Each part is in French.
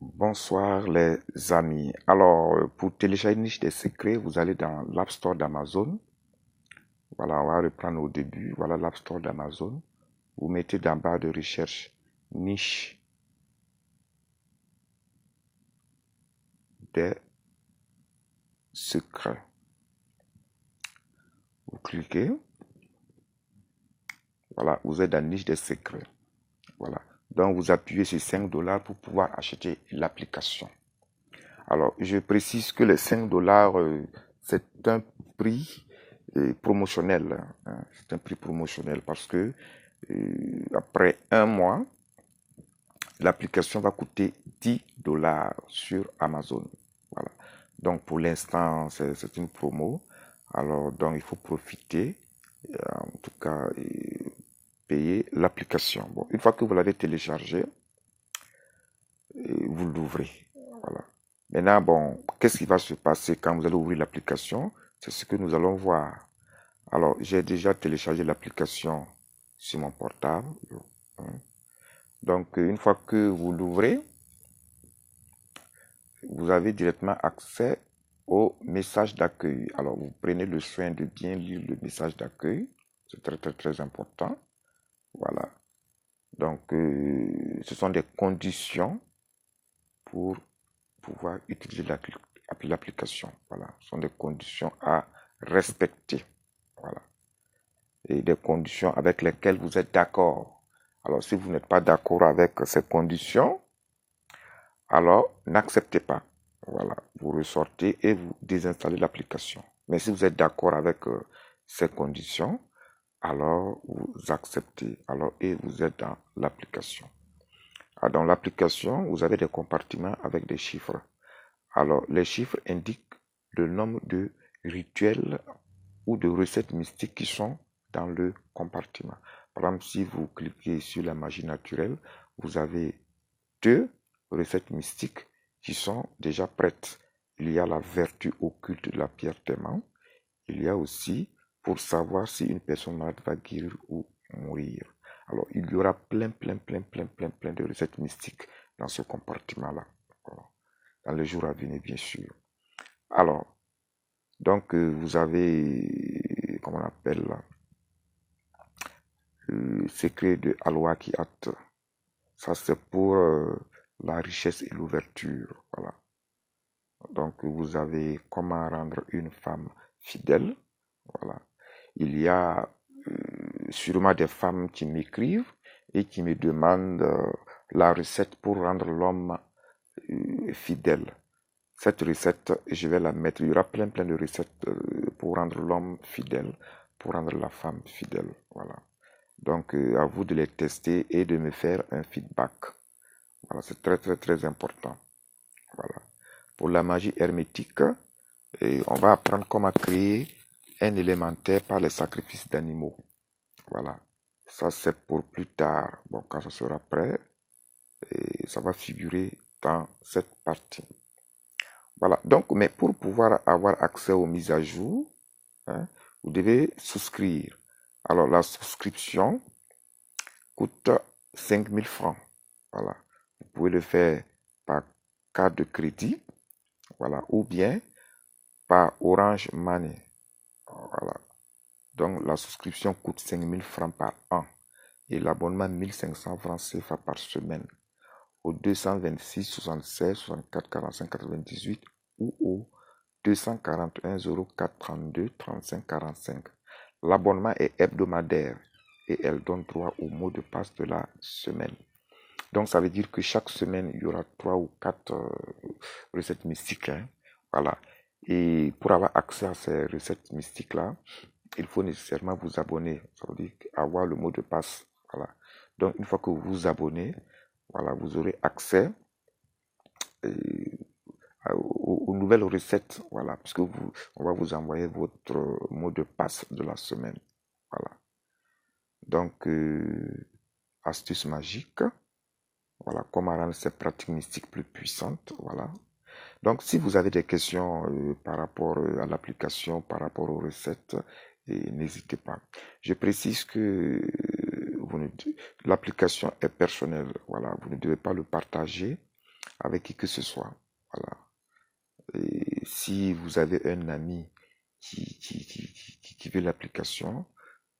Bonsoir les amis. Alors, pour télécharger Niche des secrets, vous allez dans l'App Store d'Amazon. Voilà, on va reprendre au début. Voilà l'App Store d'Amazon. Vous mettez dans la barre de recherche Niche des secrets. Vous cliquez. Voilà, vous êtes dans Niche des secrets. Voilà. Donc, vous appuyez sur 5 $ pour pouvoir acheter l'application. Alors, je précise que les 5 $, c'est un prix promotionnel. Hein. C'est un prix promotionnel parce que après un mois, l'application va coûter 10 $ sur Amazon. Voilà. Donc, pour l'instant, c'est une promo. Alors, donc, il faut profiter, en tout cas, payer l'application. Bon, une fois que vous l'avez téléchargé, vous l'ouvrez. Voilà. Maintenant, bon, qu'est-ce qui va se passer quand vous allez ouvrir l'application? C'est ce que nous allons voir. Alors, j'ai déjà téléchargé l'application sur mon portable. Donc, une fois que vous l'ouvrez, vous avez directement accès au message d'accueil. Alors, vous prenez le soin de bien lire le message d'accueil. C'est très, très, très important. Voilà. Donc, ce sont des conditions pour pouvoir utiliser l'application. Voilà. Ce sont des conditions à respecter. Voilà. Et des conditions avec lesquelles vous êtes d'accord. Alors, si vous n'êtes pas d'accord avec ces conditions, alors n'acceptez pas. Voilà, vous ressortez et vous désinstallez l'application. Mais si vous êtes d'accord avec ces conditions, alors vous acceptez. Alors, et vous êtes dans l'application. Dans l'application, vous avez des compartiments avec des chiffres. Alors, les chiffres indiquent le nombre de rituels ou de recettes mystiques qui sont dans le compartiment. Par exemple, si vous cliquez sur la magie naturelle, vous avez 2 recettes mystiques qui sont déjà prêtes. Il y a la vertu occulte de la pierre d'aimant. Il y a aussi pour savoir si une personne malade va guérir ou mourir. Alors, il y aura plein de recettes mystiques dans ce compartiment-là. Dans les jours à venir, bien sûr. Alors, donc, vous avez, comment on appelle, le secret de Alouakiat. Ça, c'est pour la richesse et l'ouverture. Voilà. Donc, vous avez comment rendre une femme fidèle. Voilà. Il y a sûrement des femmes qui m'écrivent et qui me demandent la recette pour rendre l'homme fidèle. Cette recette, je vais la mettre. Il y aura plein de recettes pour rendre l'homme fidèle, pour rendre la femme fidèle. Voilà. Donc, à vous de les tester et de me faire un feedback. Voilà, c'est très important. Voilà. Pour la magie hermétique, on va apprendre comment créer un élémentaire par les sacrifices d'animaux. Voilà. Ça, c'est pour plus tard. Bon, quand ça sera prêt, ça va figurer dans cette partie. Voilà. Donc, mais pour pouvoir avoir accès aux mises à jour, hein, vous devez souscrire. Alors, la souscription coûte 5000 francs. Voilà. Vous pouvez le faire par carte de crédit, voilà, ou bien par Orange Money. Voilà. Donc, la souscription coûte 5000 francs par an et l'abonnement 1500 francs CFA par semaine au 226 76 64 45 98 ou au 241 04 32 35 45. L'abonnement est hebdomadaire et elle donne droit au mot de passe de la semaine. Donc, ça veut dire que chaque semaine, il y aura 3 ou 4 recettes mystiques. Hein. Voilà. Et pour avoir accès à ces recettes mystiques-là, il faut nécessairement vous abonner. Ça veut dire avoir le mot de passe. Voilà. Donc, une fois que vous vous abonnez, voilà, vous aurez accès aux nouvelles recettes. Voilà. Puisque on va vous envoyer votre mot de passe de la semaine. Voilà. Donc, astuce magique. Voilà, comment rendre ces pratiques mystiques plus puissantes. Voilà. Donc, si vous avez des questions par rapport à l'application, par rapport aux recettes, n'hésitez pas. Je précise que l'application est personnelle. Voilà, vous ne devez pas le partager avec qui que ce soit. Voilà. Et si vous avez un ami qui veut l'application,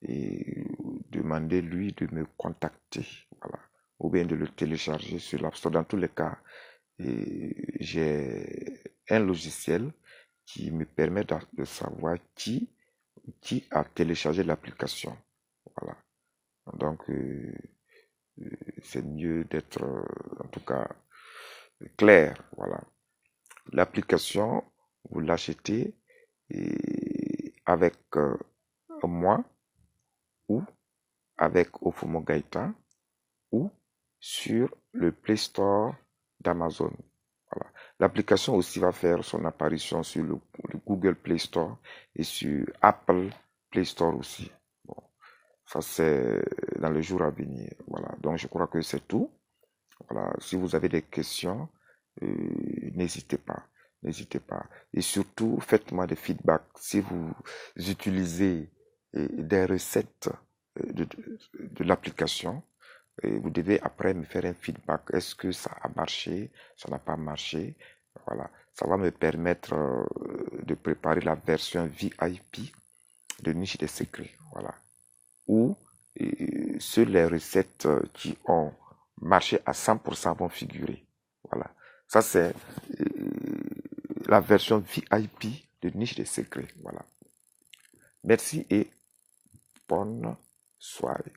et demandez-lui de me contacter. Voilà. Ou bien de le télécharger sur l'App Store. Dans tous les cas, j'ai un logiciel qui me permet de savoir qui a téléchargé l'application. Voilà. Donc, c'est mieux d'être, en tout cas, clair. Voilà. L'application, vous l'achetez avec moi ou avec Ofumo Gaëtan ou sur le Play Store d'Amazon. Voilà. L'application aussi va faire son apparition sur le Google Play Store et sur Apple Play Store aussi. Bon, ça c'est dans le jour à venir. Voilà. Donc je crois que c'est tout. Voilà. Si vous avez des questions, n'hésitez pas. N'hésitez pas. Et surtout, faites-moi des feedbacks. Si vous utilisez des recettes de l'application, et vous devez après me faire un feedback. Est-ce que ça a marché? Ça n'a pas marché? Voilà. Ça va me permettre de préparer la version VIP de Niche des Secrets. Voilà. Où seules les recettes qui ont marché à 100% vont figurer. Voilà. Ça, c'est la version VIP de Niche des Secrets. Voilà. Merci et bonne soirée.